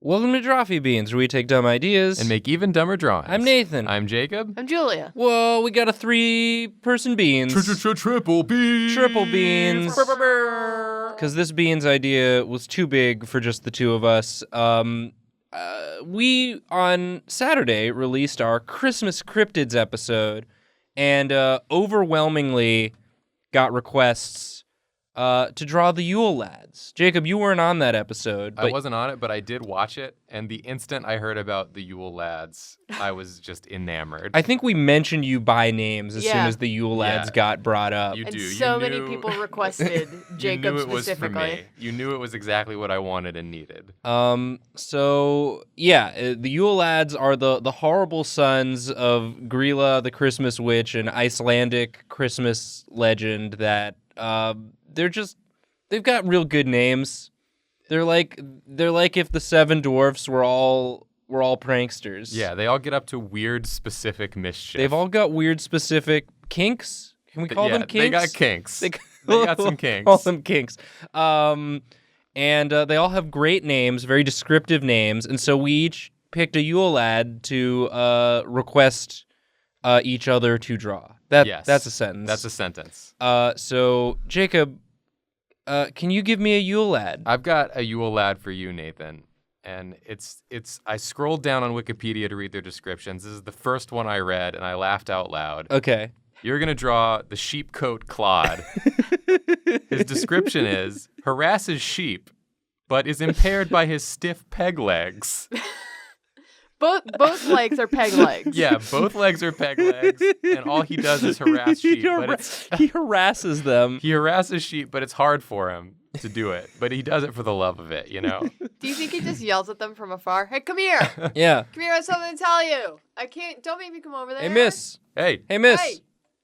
Welcome to Drawfee Beans, where we take dumb ideas and make even dumber drawings. I'm Nathan. I'm Jacob. I'm Julia. Whoa, we got a 3-person beans. Triple beans. Triple beans. Because this beans idea was too big for just the two of us. We, on Saturday, released our Christmas Cryptids episode, and overwhelmingly got requests to draw the Yule lads. Jacob, you weren't on that episode. I wasn't on it, but I did watch it, and the instant I heard about the Yule lads, I was just enamored. I think we mentioned you by names as soon as the Yule lads got brought up. You do. So many people requested Jacob you knew it specifically. Was for me. You knew it was exactly what I wanted and needed. So yeah, the Yule lads are the horrible sons of Grilla, the Christmas witch, an Icelandic Christmas legend that they've got real good names. They're like if the 7 dwarfs were all pranksters. Yeah, they all get up to weird specific mischief. They've all got weird specific kinks. Can we call them kinks? They got kinks. They got some kinks. Call them kinks. And they all have great names, very descriptive names, and so we each picked a Yule lad to request each other to draw. That's a sentence. That's a sentence. So Jacob, can you give me a Yule lad? I've got a Yule lad for you, Nathan. And it's I scrolled down on Wikipedia to read their descriptions. This is the first one I read, and I laughed out loud. Okay. You're going to draw the sheepcoat Claude. His description is, harasses sheep, but is impaired by his stiff peg legs. Both legs are peg legs. Yeah, both legs are peg legs, and all he does is harass sheep. He harasses them. He harasses sheep, but it's hard for him to do it. But he does it for the love of it, you know? Do you think he just yells at them from afar? Hey, come here. Yeah. Come here, I have something to tell you. I can't, don't make me come over there. Hey, miss. Hey. Hey, miss. Hey.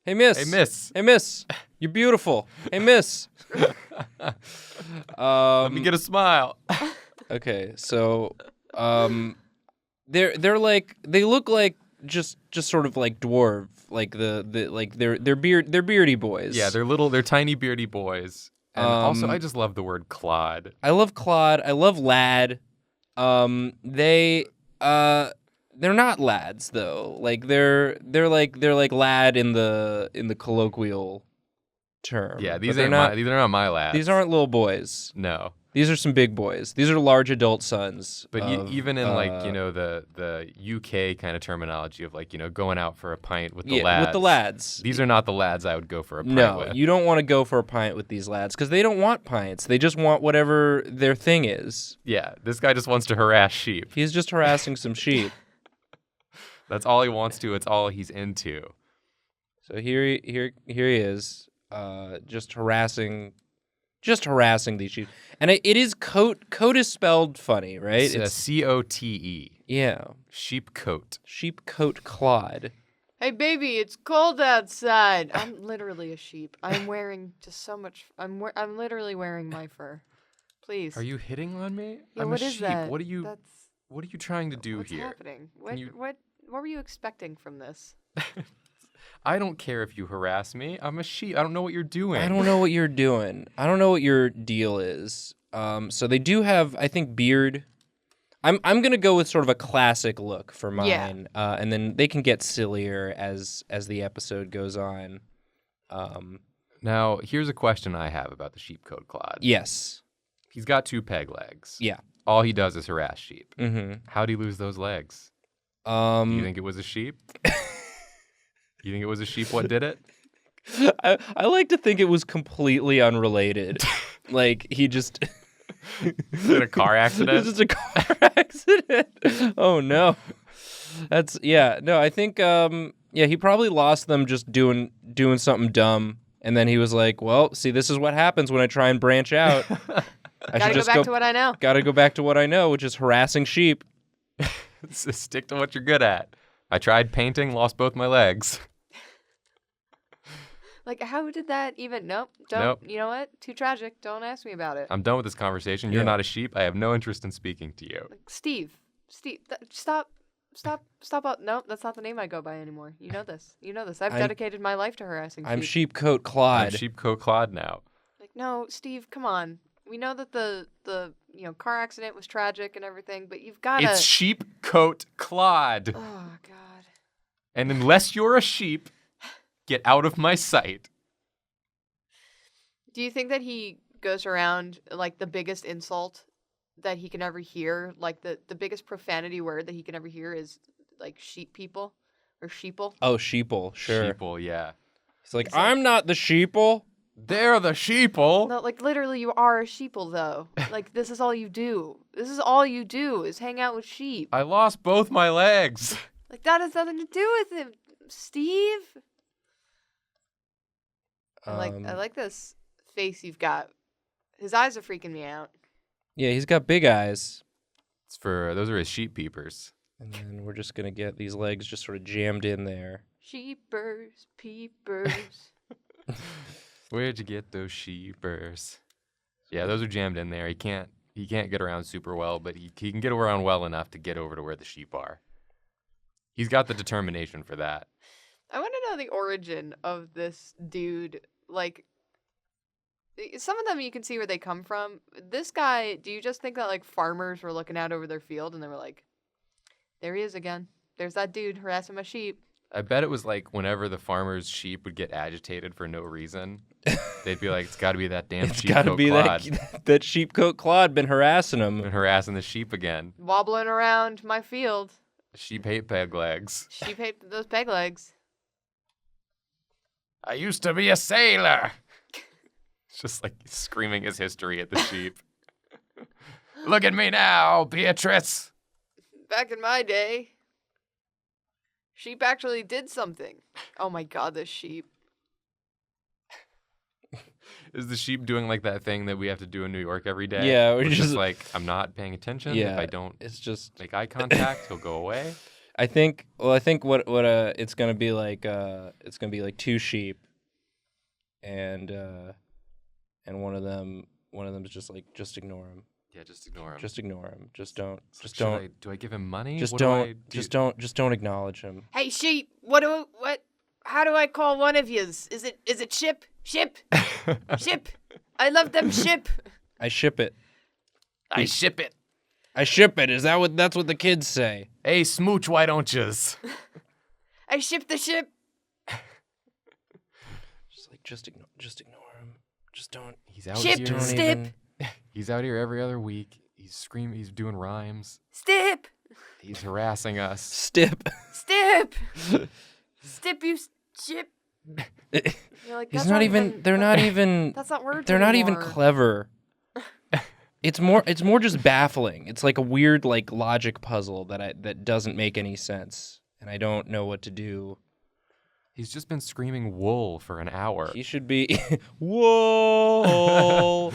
Hey, miss. Hey, miss. Hey, miss. You're beautiful. Hey, miss. Let me get a smile. Okay, so they're like, they look like just sort of like dwarf, like they're beardy boys. Yeah, they're tiny beardy boys. And also, I just love the word Claude. I love Claude. I love lad. They're not lads though. Like they're like lad in the colloquial term. Yeah, these are not my lads. These aren't little boys. No. These are some big boys. These are large adult sons. But even in the UK kind of terminology of going out for a pint with the lads. With the lads. These are not the lads I would go for a pint with. No, you don't want to go for a pint with these lads because they don't want pints. They just want whatever their thing is. Yeah, this guy just wants to harass sheep. He's just harassing some sheep. That's all he wants to. It's all he's into. So here he is, just harassing these sheep. And it is coat. Coat is spelled funny, right? It's COTE. Yeah. Sheepcoat. Sheepcoat Claude. Hey, baby, it's cold outside. I'm literally a sheep. I'm wearing just so much. I'm literally wearing my fur. Please. Are you hitting on me? Yeah, I'm what a is sheep. that? What are you trying to do what's here? Happening? What were you expecting from this? I don't care if you harass me. I'm a sheep. I don't know what you're doing. I don't know what you're doing. I don't know what your deal is. So they do have, I think, beard. I'm gonna go with sort of a classic look for mine, and then they can get sillier as the episode goes on. Now, here's a question I have about the sheepcoat Claude. Yes. He's got 2 peg legs. Yeah. All he does is harass sheep. Mm-hmm. How'd he lose those legs? Do you think it was a sheep? You think it was a sheep what did it? I like to think it was completely unrelated. Like he just in a car accident. It's just a car accident. Oh no. No, I think he probably lost them just doing something dumb, and then he was like, well, see, this is what happens when I try and branch out. Gotta go back to what I know. Gotta go back to what I know, which is harassing sheep. Stick to what you're good at. I tried painting, lost both my legs. Like, how did that even... Nope. You know what? Too tragic. Don't ask me about it. I'm done with this conversation. You're not a sheep. I have no interest in speaking to you. Like, Steve, stop. Nope, that's not the name I go by anymore. You know this. I've dedicated my life to harassing sheep. I'm Sheepcoat Claude. I'm Sheepcoat Claude now. Like, no, Steve, come on. We know that the car accident was tragic and everything, but you've got to. It's Sheepcoat Claude. Oh God. And unless you're a sheep, get out of my sight. Do you think that he goes around like the biggest insult that he can ever hear, like the biggest profanity word that he can ever hear is like sheep people or sheeple? Oh, sheeple, sure. Sheeple, yeah. He's like, I'm not the sheeple. They're the sheeple. No, like literally, you are a sheeple though. Like this is all you do. This is all you do is hang out with sheep. I lost both my legs. Like that has nothing to do with him, Steve. I like this face you've got. His eyes are freaking me out. Yeah, he's got big eyes. Those are his sheep peepers. And then we're just going to get these legs just sort of jammed in there. Sheepers, peepers. Where'd you get those sheepers? Yeah, those are jammed in there. He can't get around super well, but he can get around well enough to get over to where the sheep are. He's got the determination for that. I want to know the origin of this dude. Like, some of them you can see where they come from. This guy, do you just think that, like, farmers were looking out over their field and they were like, there he is again. There's that dude harassing my sheep. I bet it was like whenever the farmer's sheep would get agitated for no reason, they'd be like, it's got to be that damn Sheepcoat Claude. that Sheepcoat Claude been harassing him. Been harassing the sheep again. Wobbling around my field. Sheep hate peg legs. Sheep hate those peg legs. I used to be a sailor. It's just like screaming his history at the sheep. Look at me now, Beatrice. Back in my day, sheep actually did something. Oh my God, this sheep. Is the sheep doing like that thing that we have to do in New York every day? Yeah, we're Which just is like, I'm not paying attention. Yeah, if I don't it's just make eye contact, he'll go away. I think what it's gonna be like two sheep, and one of them is just like just ignore him. Yeah, just ignore him. Just ignore him. Just don't. Just Like, don't. do I give him money? Just What don't. do I do? Just don't acknowledge him. Hey sheep, how do I call one of yous? Is it ship? Ship? Ship. I love them ship. I ship it. I ship it. I ship it. Is that's what the kids say? Hey, smooch, why don't yous? I ship the ship. Just like just ignore him. Just don't. He's out Ship, here. Don't stip. even- He's out here every other week. He's screaming. He's doing rhymes. Stip. He's harassing us. Stip. Stip. Stip, you ship. You're like, He's that's not even. They're not even. That's not words They're not even anymore. clever. It's more just baffling. It's like a weird like logic puzzle that doesn't make any sense, and I don't know what to do. He's just been screaming wool for an hour. He should be whoa.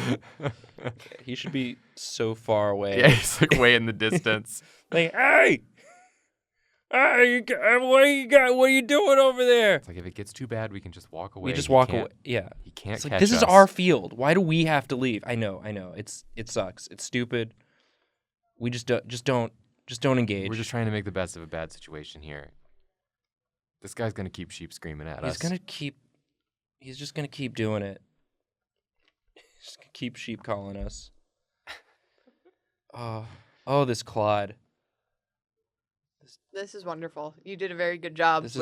He should be so far away. Yeah, he's like way in the distance. Like, hey, what are you doing over there? It's like if it gets too bad, we can just walk away. We just He walk can't- away. Yeah. He can't It's catch like, this is us. our field. Why do we have to leave? I know. It sucks. It's stupid. We just don't engage. We're just trying to make the best of a bad situation here. This guy's gonna keep sheep screaming at us. He's just gonna keep doing it. He's just gonna keep sheep calling us. Oh, this Claude. This is wonderful. You did a very good job This is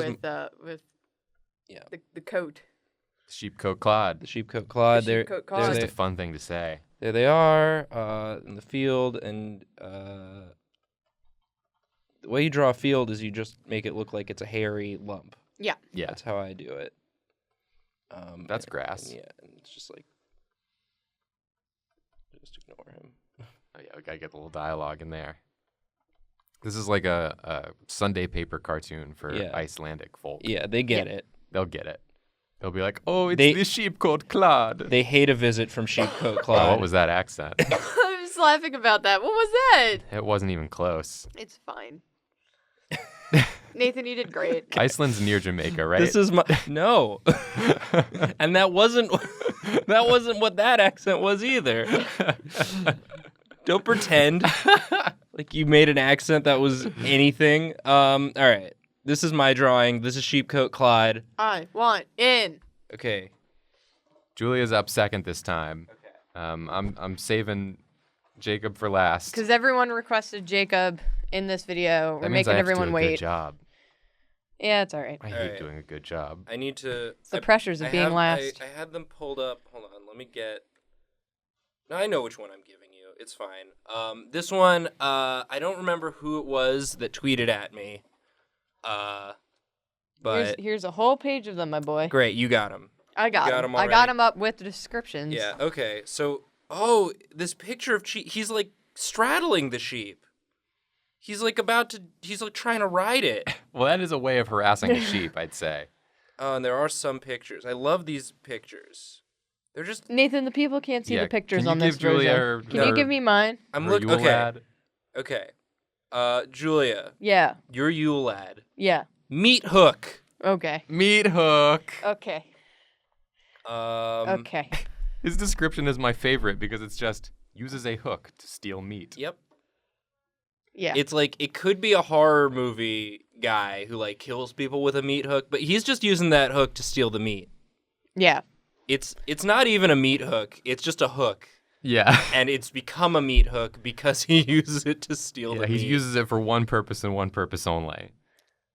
with Yeah. the coat. Sheepcoat Claude. The sheepcoat Claude. The sheepcoat Claude. It's just a fun thing to say. There they are in the field, and the way you draw a field is you just make it look like it's a hairy lump. Yeah. Yeah, That's how I do it. that's grass. And and it's just like, just ignore him. Oh, yeah, we gotta get the little dialogue in there. This is like a Sunday paper cartoon for Yeah. Icelandic folk. Yeah, they get it. They'll get it. They'll be like, oh, it's They- the sheepcoat Claude. They hate a visit from Sheepcoat Oh, Claude. what was that accent? I was laughing about that. What was that? It wasn't even close. It's fine. Nathan, you did great. Iceland's near Jamaica, right? This is my no, and that wasn't what that accent was either. Don't pretend like you made an accent that was anything. All right, this is my drawing. This is Sheepcoat Claude. I want in. Okay, Julia's up second this time. I'm saving Jacob for last. Because everyone requested Jacob in this video. We're That means making I have to everyone do a wait. good job. Yeah, it's all right. I All hate right. doing a good job. I need to. It's the pressures of being last. I had them pulled up. Hold on, let me get. No, I know which one I'm giving you. It's fine. This one, I don't remember who it was that tweeted at me. But Here's a whole page of them, my boy. great, you got them. I got got him. 'em I got already. him up with the descriptions. Yeah. Okay. So, this picture of he's like straddling the sheep. He's like he's like trying to ride it. Well, that is a way of harassing a sheep, I'd say. Oh, and there are some pictures. I love these pictures. They're just. Nathan, the people can't see Yeah, the pictures can you on this give Julia version. her- Can you her- give me mine? I'm Her looking. Yule Okay. lad. Okay. Julia, Yeah. you're Yule lad. Yeah. Meat hook. Okay. Meat hook. Okay. Okay. His description is my favorite because it's just uses a hook to steal meat. Yep. Yeah. It's like it could be a horror movie guy who like kills people with a meat hook, but he's just using that hook to steal the meat. Yeah. It's not even a meat hook. It's just a hook. Yeah. And it's become a meat hook because he uses it to steal Yeah, the he meat. uses it for one purpose and one purpose only,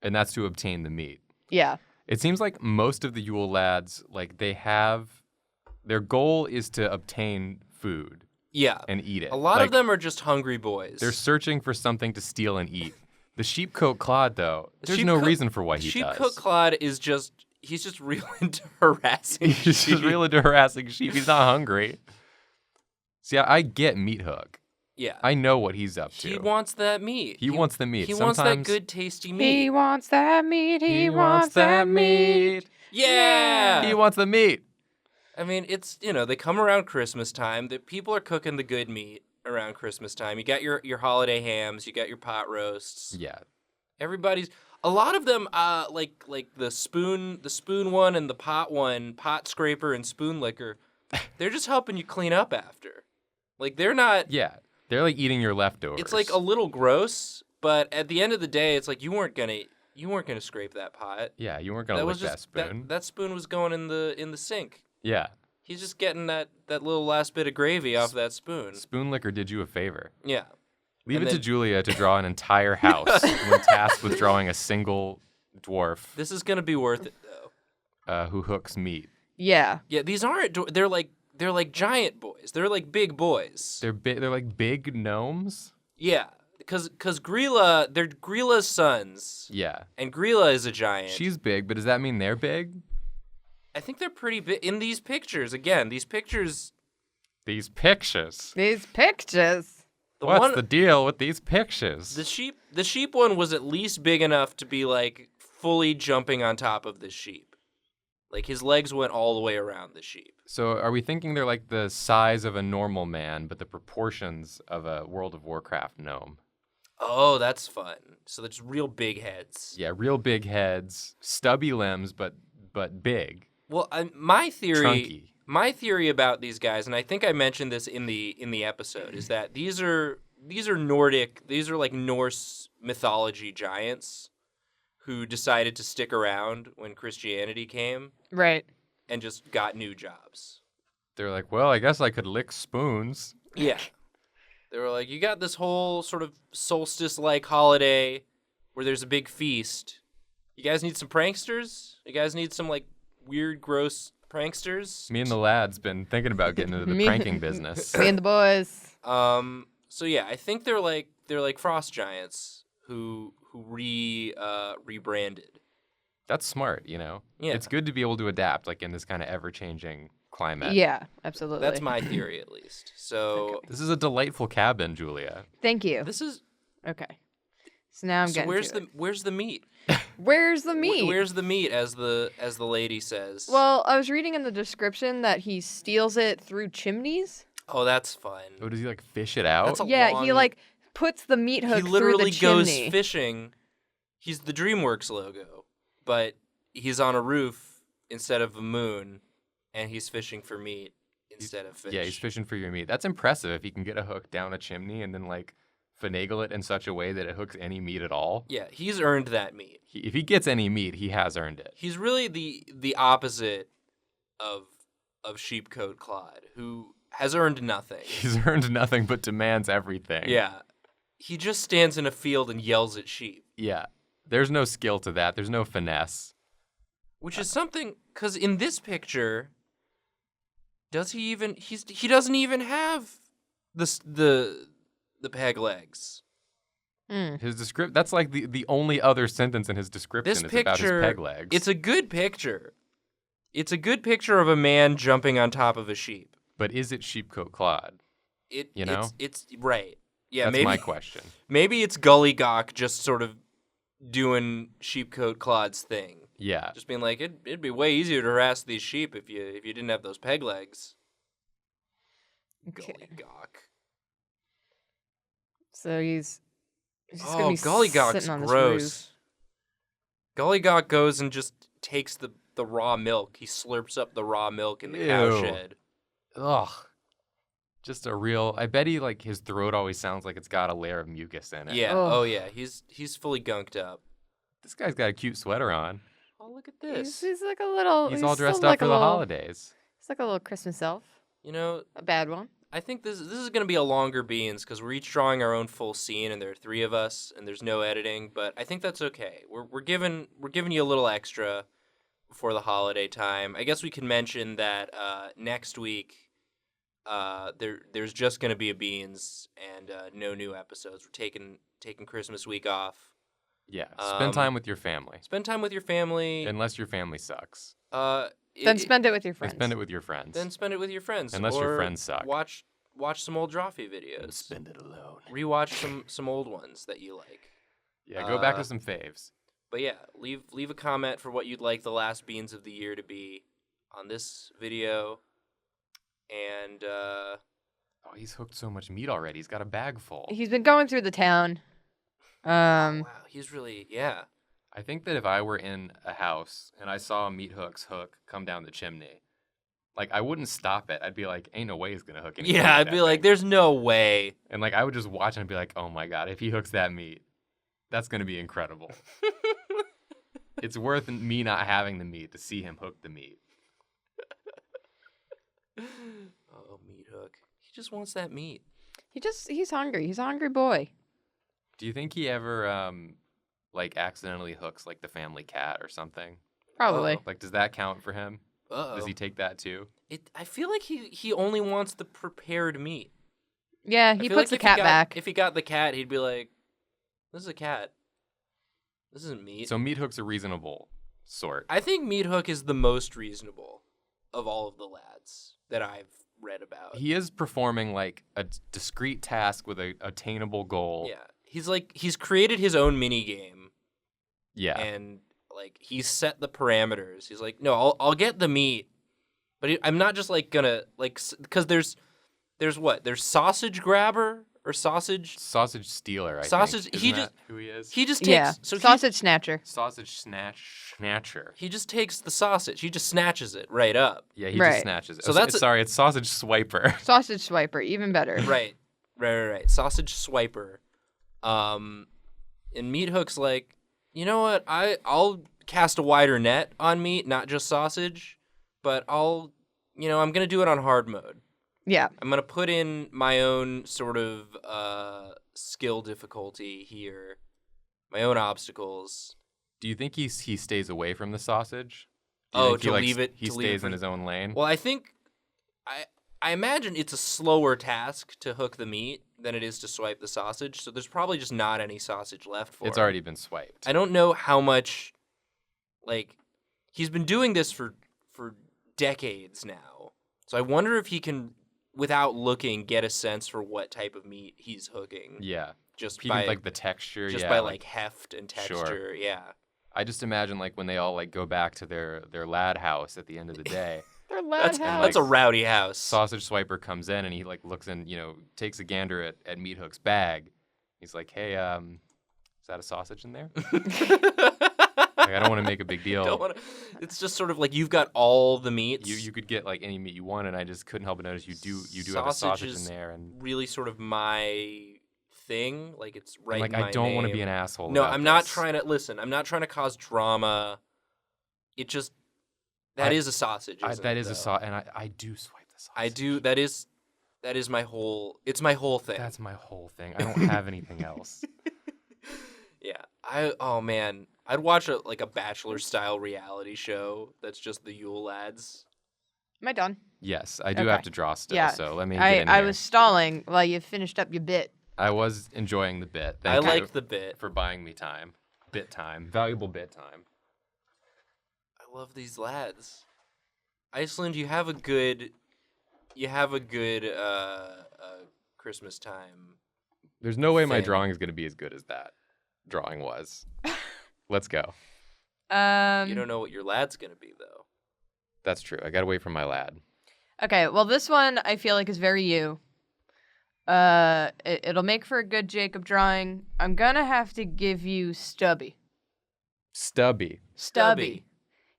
and that's to obtain the meat. Yeah. It seems like most of the Yule lads, like their goal is to obtain food Yeah. and eat it. A lot Like, of them are just hungry boys. They're searching for something to steal and eat. The sheepcoat Claude, though, there's Sheep no coat- reason for what he Sheep does. cook Claude is he's just real into harassing He's sheep. just really into harassing sheep. He's not hungry. See, I get Meat Hook. Yeah. I know what he's up to. He wants that meat. He wants the meat. He wants that Sometimes good, tasty meat. He wants that meat. he wants that meat. Yeah. He wants the meat. I mean, it's, they come around Christmas time. The people are cooking the good meat around Christmas time. You got your holiday hams. You got your pot roasts. Yeah. Everybody's a lot of them. Like the spoon one and the pot one, pot scraper and spoon liquor. They're just helping you clean up after. Like they're not. Yeah. They're like eating your leftovers. It's like a little gross, but at the end of the day, it's like you weren't gonna scrape that pot. Yeah, you weren't gonna lick that spoon. That spoon was going in the sink. Yeah. He's just getting that little last bit of gravy off that spoon. Spoon liquor did you a favor. Yeah. Leave And it to then- Julia to draw an entire house when tasked with drawing a single dwarf This is gonna be worth it though. who hooks meat. Yeah. Yeah, these aren't. They're like giant boys. They're like big boys. They're like big gnomes. Yeah, because Grilla, they're Grilla's sons, Yeah. and Grilla is a giant. She's big, but does that mean they're big? I think they're pretty big in these pictures. Again, these pictures. These pictures. These pictures. What's the deal with these pictures? The sheep one was at least big enough to be like fully jumping on top of the sheep. Like his legs went all the way around the sheep. So are we thinking they're like the size of a normal man, but the proportions of a World of Warcraft gnome? Oh, that's fun. So there's real big heads. Yeah, real big heads, stubby limbs, but big. Well, my Trunky. theory about these guys, and I think I mentioned this in the episode, is that these are Nordic, these are like Norse mythology giants who decided to stick around when Christianity came Right. and just got new jobs. They're like, well, I guess I could lick spoons. Yeah. They were like, you got this whole sort of solstice-like holiday where there's a big feast. You guys need some pranksters? You guys need some, like, weird, gross pranksters? Me and the lad's been thinking about getting into the Me- pranking business. Me and the boys. So yeah, I think they're like frost giants who rebranded. That's smart, you know? Yeah. It's good to be able to adapt, like in this kind of ever-changing climate. Yeah, absolutely. That's my theory, at least. So This is a delightful cabin, Julia. Thank you. this is. Okay. So now I'm So getting where's to the it. where's the meat? Where's the meat? Where's the meat? As the lady says. Well, I was reading in the description that he steals it through chimneys. Oh, that's fun. Oh, does he like fish it out? That's a Yeah, he long- like puts the meat hook He literally through the goes chimney. fishing. He's the DreamWorks logo, but he's on a roof instead of a moon, and he's fishing for meat instead of fish. Yeah, he's fishing for your meat. That's impressive if he can get a hook down a chimney and then like finagle it in such a way that it hooks any meat at all. Yeah, he's earned that meat. If he gets any meat, he has earned it. He's really the opposite of Sheepcoat Claude, who has earned nothing. He's earned nothing but demands everything. Yeah. He just stands in a field and yells at sheep. Yeah. There's no skill to that. There's no finesse. Which is something, because in this picture, does he even, he doesn't even have the peg legs. His that's like the only other sentence in his description This is picture, about his peg legs. It's a good picture. It's a good picture of a man jumping on top of a sheep. But is it Sheepcoat Claude? It's right. Yeah, That's my question. Maybe it's Gullygawk just sort of doing Sheepcoat Claude's thing. Yeah. Just being like, it'd be way easier to harass these sheep if you didn't have those peg legs. Okay. Gullygawk. So he's just gonna be Gullygawk's sitting on gross. this Gullygawk goes and just takes the raw milk. He slurps up the raw milk in the cowshed. Ugh. Just a real. I bet he his throat always sounds like it's got a layer of mucus in it. Yeah. Ugh. Oh yeah. He's fully gunked up. This guy's got a cute sweater on. Oh look at roof. this. He's like a little. He's all dressed still up like for a the little- holidays. He's like a little Christmas elf. You know, A bad one. I think this is gonna be a longer beans because we're each drawing our own full scene and there are 3 of us and there's no editing. But I think that's okay. We're giving you a little extra before the holiday time. I guess we can mention that next week. There's just gonna be a beans and no new episodes. We're taking Christmas week off. Yeah. Spend time with your family. Spend time with your family. Unless your family sucks. Then spend it with your Then friends. spend it with your friends. Then spend it with your friends. Unless your or friends suck. Watch some old Drawfee videos. Spend it alone. Rewatch some old ones that you like. Yeah, go back to some faves. But yeah, leave a comment for what you'd like the last beans of the year to be on this video. And Oh, he's hooked so much meat already. He's got a bag full. He's been going through the town. wow, he's really I think that if I were in a house and I saw a meat hook's hook come down the chimney, I wouldn't stop it. I'd be like, ain't no way he's gonna hook anything. Yeah, with I'd be that like, thing. there's no way. And I would just watch and be like, oh my god, if he hooks that meat, that's gonna be incredible. It's worth me not having the meat to see him hook the meat. Oh, meat hook. He just wants that meat. He's hungry. He's a hungry boy. Do you think he ever accidentally hooks the family cat or something? Probably. Uh-oh. Does that count for him? Uh-oh. Does he take that too? I feel like he only wants the prepared meat. Yeah, I he feel puts like the cat back. If he got the cat, he'd be like, this is a cat. This isn't meat. So meat hook's a reasonable sort. I think Meat Hook is the most reasonable of all of the lads that I've read about. He is performing a discrete task with a attainable goal. Yeah. He's created his own mini game. Yeah. And he's set the parameters. He's like, no, I'll get the meat, but I'm not just gonna because there's what? There's sausage grabber or sausage stealer. I sausage. think. He Isn't just that who he is. he just takes Yeah. so Sausage snatcher. Sausage snatcher. he just takes the sausage. He just snatches it right up. Yeah, he Right. just snatches it. So It's sausage swiper. Sausage swiper, even better. Right. Sausage swiper. And Meat Hook's like, you know what? I'll cast a wider net on meat, not just sausage, but I'm gonna do it on hard mode. Yeah. I'm gonna put in my own sort of skill difficulty here, my own obstacles. Do you think he stays away from the sausage? To leave it. He to leave it stays for- in his own lane. Well, I think I imagine it's a slower task to hook the meat than it is to swipe the sausage. So there's probably just not any sausage left for It's him. already been swiped. I don't know how much. He's been doing this for decades now. So I wonder if he can, without looking, get a sense for what type of meat he's hooking. Yeah. Just Even by the texture. just yeah, by heft and texture. Sure. Yeah. I just imagine when they all go back to their lad house at the end of the day. They're loud That's a rowdy house. Sausage swiper comes in and he looks in, takes a gander at Meat Hook's bag. He's like, hey, is that a sausage in there? I don't want to make a big deal. It's just sort of you've got all the meats. You could get any meat you want, and I just couldn't help but notice you do have a sausage in there, and really sort of my thing. It's right. and, in my I don't want to name. be an asshole. No, about I'm not this. trying to listen. I'm not trying to cause drama. It just that is a sausage. That is a sausage, and I do swipe the sausage. I do. That is That is my whole. It's my whole thing. That's my whole thing. I don't have anything else. Yeah. Oh man, I'd watch a Bachelor style reality show that's just the Yule lads. Am I done? Yes, I do Okay. have to draw still, Yeah. so let me get in I here. was stalling while you finished up your bit. I was enjoying the bit. I Thank you liked the bit. for buying me time. Bit time. Valuable bit time. I love these lads. Iceland, you have a good Christmas time. There's no way my thing. drawing is going to be as good as that drawing was. Let's go. You don't know what your lad's gonna be though. That's true. I got to wait for my lad. Okay, well, this one I feel like is very you. It'll make for a good Jacob drawing. I'm gonna have to give you Stubby. Stubby. Stubby.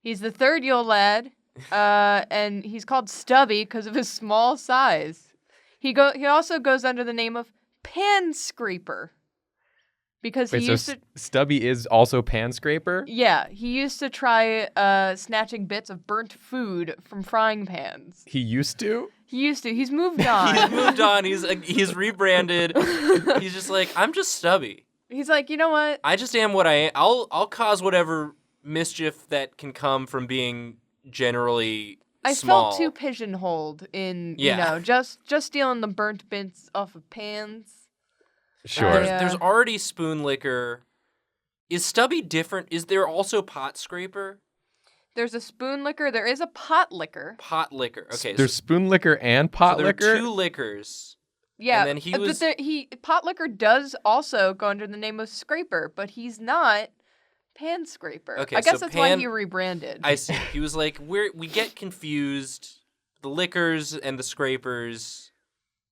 He's the third Yule lad, and he's called Stubby because of his small size. He also goes under the name of Pan Scraper because Wait, he so used to. Stubby is also Pan Scraper? Yeah, he used to try snatching bits of burnt food from frying pans. He used to? He used to. He's moved on. He's moved on. He's rebranded. He's just like, I'm just Stubby. He's like, you know what? I just am what I am. I'll cause whatever mischief that can come from being generally I small. felt too pigeonholed in, Yeah. just stealing the burnt bits off of pans. Sure. There's already spoon liquor. Is Stubby different? Is there also pot scraper? There's a spoon liquor. There is a pot liquor. Pot liquor. Okay. There's spoon liquor and pot so there liquor? are two liquors. Yeah, And then he was- but pot liquor does also go under the name of scraper, but he's not pan scraper. Okay, I guess so that's why pan- he rebranded. I see. He was like, we get confused. The liquors and the scrapers.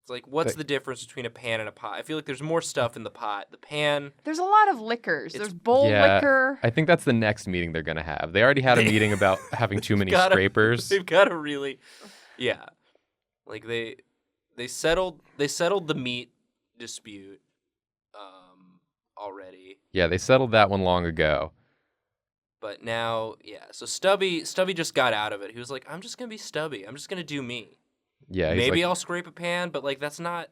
It's like, what's the difference between a pan and a pot? I feel like there's more stuff in the pot. The pan. There's a lot of liquors. It's- There's bowl Yeah, liquor. I think that's the next meeting they're going to have. They already had a meeting about having too many scrapers. They've got to really, yeah, like they settled the meat dispute already. Yeah, they settled that one long ago. But now, yeah. So Stubby just got out of it. He was like, I'm just gonna be Stubby. I'm just gonna do me. Yeah, he's Maybe like, I'll scrape a pan, but like that's not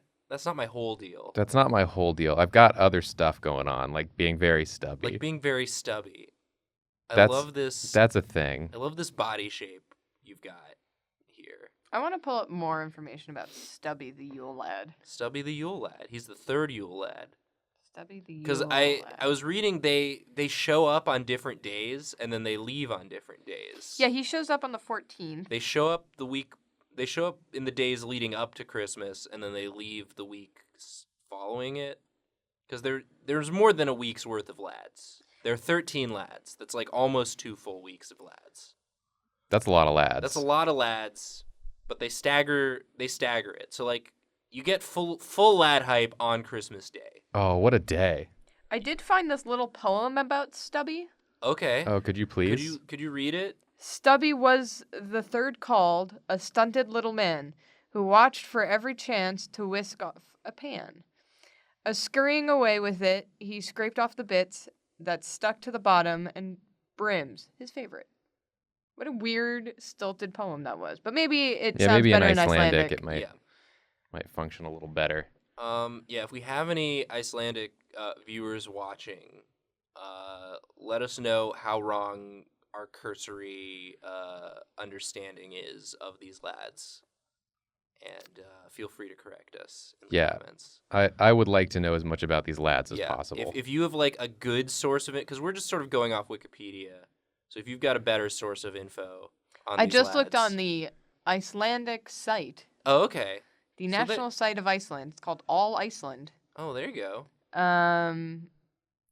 my whole deal. that's not my whole deal. I've got other stuff going on, like being very stubby. Like being very stubby. I That's- love this. That's a thing. I love this body shape you've got here. I want to pull up more information about Stubby the Yule lad. Stubby the Yule lad. He's the third Yule lad. Stubby the Yule Because lad. I was reading they show up on different days and then they leave on different days. Yeah, he shows up on the 14th. They show up They show up in the days leading up to Christmas and then they leave the weeks following it. Because there's more than a week's worth of lads. There are 13 lads. That's like almost 2 full weeks of lads. That's a lot of lads. That's a lot of lads, but they stagger it. So like you get full lad hype on Christmas Day. Oh, what a day. I did find this little poem about Stubby. Okay. Oh, could you please? Could you read it? Stubby was the third called, a stunted little man, who watched for every chance to whisk off a pan. Scurrying away with it, he scraped off the bits that stuck to the bottom and brims, his favorite. What a weird, stilted poem that was. But maybe it sounds maybe better in Icelandic, Icelandic. it might function a little better. Yeah, if we have any Icelandic viewers watching, let us know how wrong our cursory understanding is of these lads. And feel free to correct us in the comments. I would like to know as much about these lads as possible. If you have like a good source of it, because we're just sort of going off Wikipedia. So if you've got a better source of info on I these just looked lads- on the Icelandic site, Oh, okay. the So national site of Iceland. It's called All Iceland. Oh, there you go.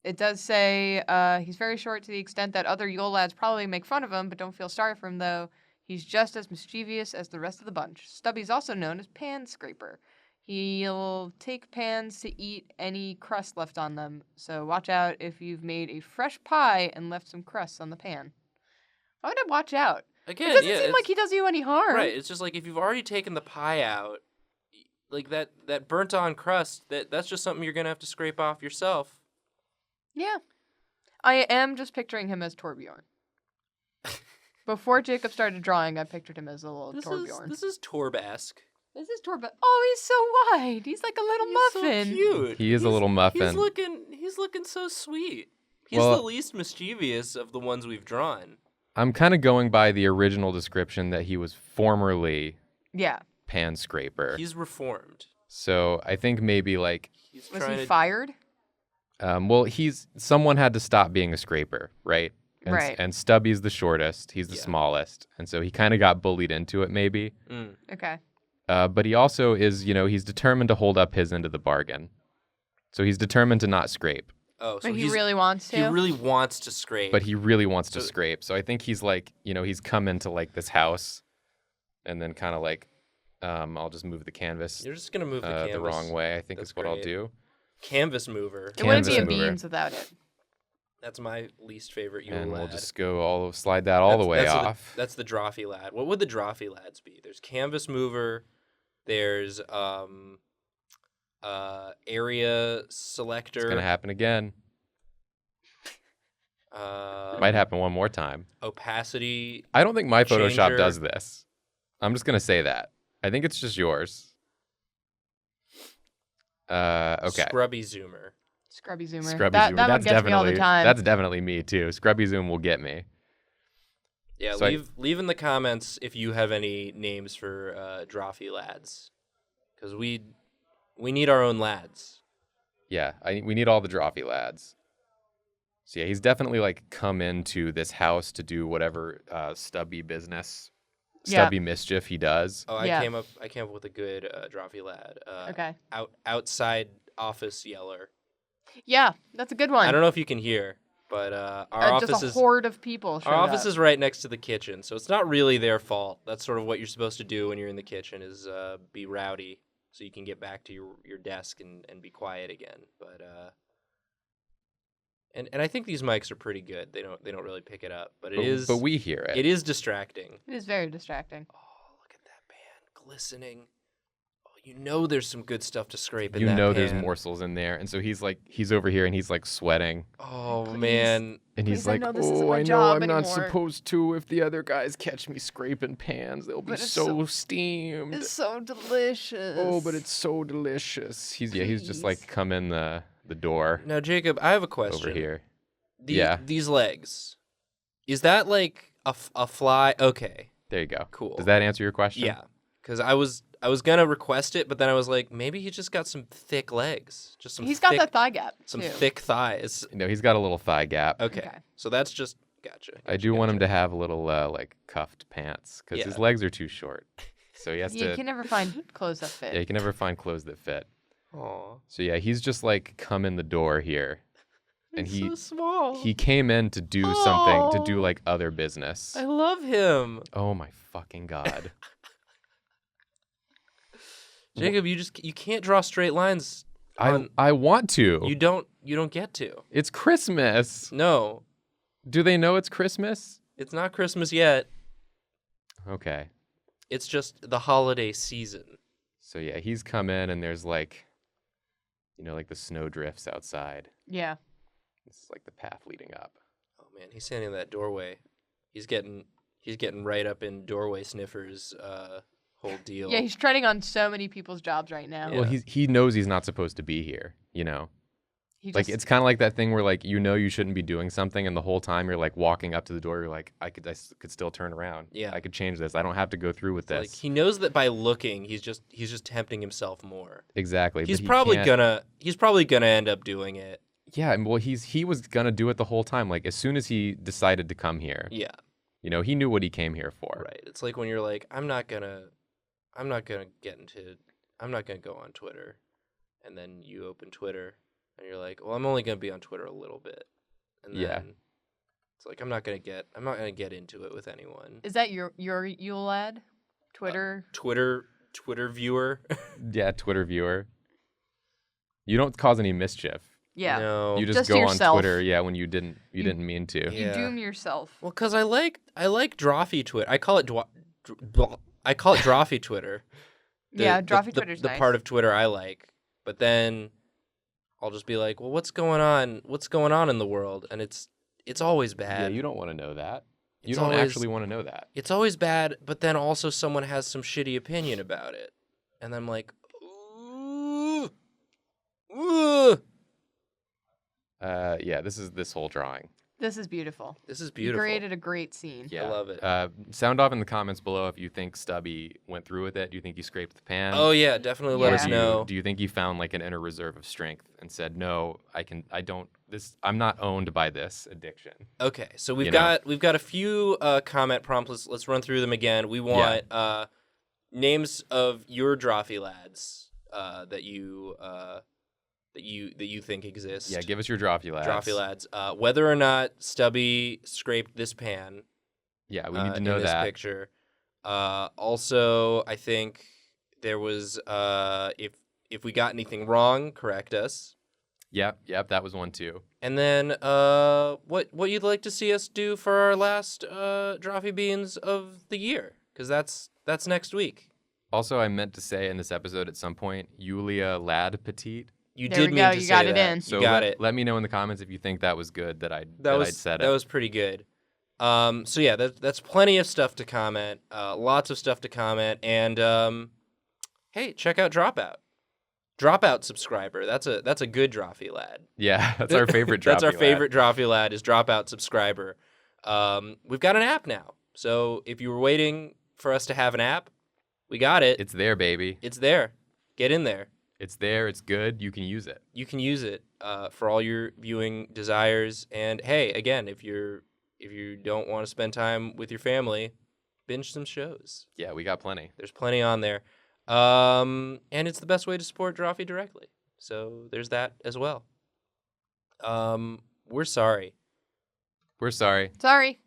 It does say he's very short to the extent that other Yule lads probably make fun of him, but don't feel sorry for him, though. He's just as mischievous as the rest of the bunch. Stubby's also known as Pan Scraper. He'll take pans to eat any crust left on them, so watch out if you've made a fresh pie and left some crusts on the pan. Why would I watch out? Again, It doesn't yeah, seem like he does you any harm. right. It's just like if you've already taken the pie out, like that burnt on crust, that's just something you're gonna have to scrape off yourself. Yeah. I am just picturing him as Torbjorn. Before Jacob started drawing, I pictured him as a little Torbjorn. This is Torb-esque. This is Torba. Oh, he's so white. He's like a little muffin. So cute. He is a little muffin. He's looking so sweet. He's Well, the least mischievous of the ones we've drawn. I'm kind of going by the original description that he was formerly Yeah. Pan Scraper. He's reformed. So I think maybe like, He's Was trying he to fired? well, someone had to stop being a scraper, right? Right. And Stubby's the shortest. He's the Yeah. smallest. And so he kind of got bullied into it maybe. Okay. But he also is, he's determined to hold up his end of the bargain. So he's determined to not scrape. Oh, so But he he's, really wants to. he really wants to scrape. But he really wants to So- scrape. So I think he's like, he's come into like this house and then kind of like, I'll just move the canvas You're just gonna move the canvas the wrong way, I think That's is what I'll great. do. Canvas mover. It wouldn't be a Canvas mover. beans without it. That's my least favorite Yule And lad. we'll just go slide that all the way off. That's the Drawfee lad. What would the Drawfee lads be? There's canvas mover. There's area selector. It's going to happen again. Uh, Might happen one more time. opacity. I don't think my Photoshop Changer. does this. I'm just going to say that. I think it's just yours. Okay. Scrubby zoomer. Scrubby zoomer. Scrubby that Zoom. that one That's gets me all the definitely time. that's definitely me too. Scrubby Zoom will get me. Yeah, So leave in the comments if you have any names for Drawfee lads, because we need our own lads. Yeah, we need all the Drawfee lads. So yeah, he's definitely like come into this house to do whatever Stubby business, Yeah. Stubby mischief he does. Oh, Yeah. I came up with a good Drawfee lad. Okay. Outside office yeller. Yeah, that's a good one. I don't know if you can hear, but our office just a is horde of people. our showed office up. is right next to the kitchen, so it's not really their fault. That's sort of what you're supposed to do when you're in the kitchen is be rowdy, so you can get back to your desk and be quiet again. But and I think these mics are pretty good. They don't really pick it up, but But we hear it. it is distracting. It is very distracting. Oh, look at that pan glistening. Oh, there's some good stuff to scrape in You that know there's pan. morsels in there. And so he's over here and he's like sweating. Oh Please. man. And he's Please, I like, know this isn't oh, my I know job I'm not anymore." supposed to. If the other guys catch me scraping pans, they'll be But it's so so- steamed. It's so delicious. Oh, but it's so delicious. He's just Please. like come in the door Now, Jacob, I have a question. over here. Yeah. These legs. Is that like a fly? Okay. There you go. Cool. Does that answer your question? Yeah. Because I was gonna request it, but then I was like, maybe he just got some thick legs, just some. He's thick, got that thigh gap some too. thick thighs. No, he's got a little thigh gap. Okay. Okay. So that's just gotcha. I do want him to have a little like cuffed pants because his Yeah. legs are too short. So he has You to. can never find clothes that fit. Yeah, you can never find clothes that fit. Aw. So yeah, he's just like come in the door here, and He's so small. he came in to do something to do like other business. I love him. Oh my fucking god. Jacob, you can't draw straight lines. I want to. You don't get to. It's Christmas. No, Do they know it's Christmas? it's not Christmas yet. Okay. It's just the holiday season. So yeah, he's come in and there's like, like the snow drifts outside. Yeah. This is like the path leading up. Oh man, he's standing in that doorway. He's getting right up in doorway sniffers whole deal. Yeah, he's treading on so many people's jobs right now. Well, he knows he's not supposed to be here, He Like just, it's kind of like that thing where like you shouldn't be doing something and the whole time you're like walking up to the door you're like I could still turn around. Yeah. I could change this. I don't have to go through with this. Like he knows that by looking, he's just tempting himself more. Exactly. He's but he probably can't- gonna end up doing it. Yeah, and well he was gonna do it the whole time. Like as soon as he decided to come here, Yeah, he knew what he came here for. right. It's like when you're like, I'm not gonna go on Twitter, and then you open Twitter and you're like, well, I'm only gonna be on Twitter a little bit, and then Yeah. it's like I'm not gonna get into it with anyone. is that your Yule lad? Twitter? Twitter viewer. Yeah, Twitter viewer. You don't cause any mischief. Yeah. No. You Just just go yourself. on Twitter, when you didn't mean to. You Yeah. doom yourself. Well, cause I like Drawfee Twitter. I call it Drawfee Twitter. Yeah, Drawfee Twitter's the nice. part of Twitter I like. But then I'll just be like, well, what's going on? What's going on in the world? And it's always bad. Yeah, you don't want to know that. You It's don't always- actually want to know that. It's always bad, but then also someone has some shitty opinion about it. and I'm like, ooh, ooh. Yeah, this whole drawing. This is beautiful. This is You beautiful. created a great scene. Yeah. I love it. Sound off in the comments below if you think Stubby went through with it. Do you think he scraped the pan? Oh yeah, definitely let Yeah. us know. Do you think he found like an inner reserve of strength and said, "No, I'm not owned by this addiction." Okay, so we've You know? got a few comment prompts. Let's run through them again. We want names of your Drawfee lads that you think exist. Yeah, give us your Drawfee lads. Drawfee lads. Whether or not Stubby scraped this pan. Yeah, we need to in know this that. picture. Also, I think there was if we got anything wrong, correct us. Yep, that was one too. And then what you'd like to see us do for our last Drawfee Beans of the year, because that's next week. Also, I meant to say in this episode at some point, Yulia Lad Petite. You There did we mean go, to you say got it that. in. So You got it. Let me know in the comments if you think that was good that I'd said it. That was pretty good. So yeah, that's plenty of stuff to comment. Lots of stuff to comment, and hey, check out Dropout. Dropout subscriber. That's a good Drawfee lad. Yeah, that's our favorite Drawfee That's our lad. favorite Drawfee lad is Dropout subscriber. We've got an app now. So if you were waiting for us to have an app, we got it. It's there, baby. It's there. Get in there. It's there. It's good. You can use it. You can use it for all your viewing desires. And hey, again, if you don't want to spend time with your family, binge some shows. Yeah, we got plenty. There's plenty on there. And it's the best way to support Drawfee directly. So there's that as well. We're sorry. We're sorry. Sorry.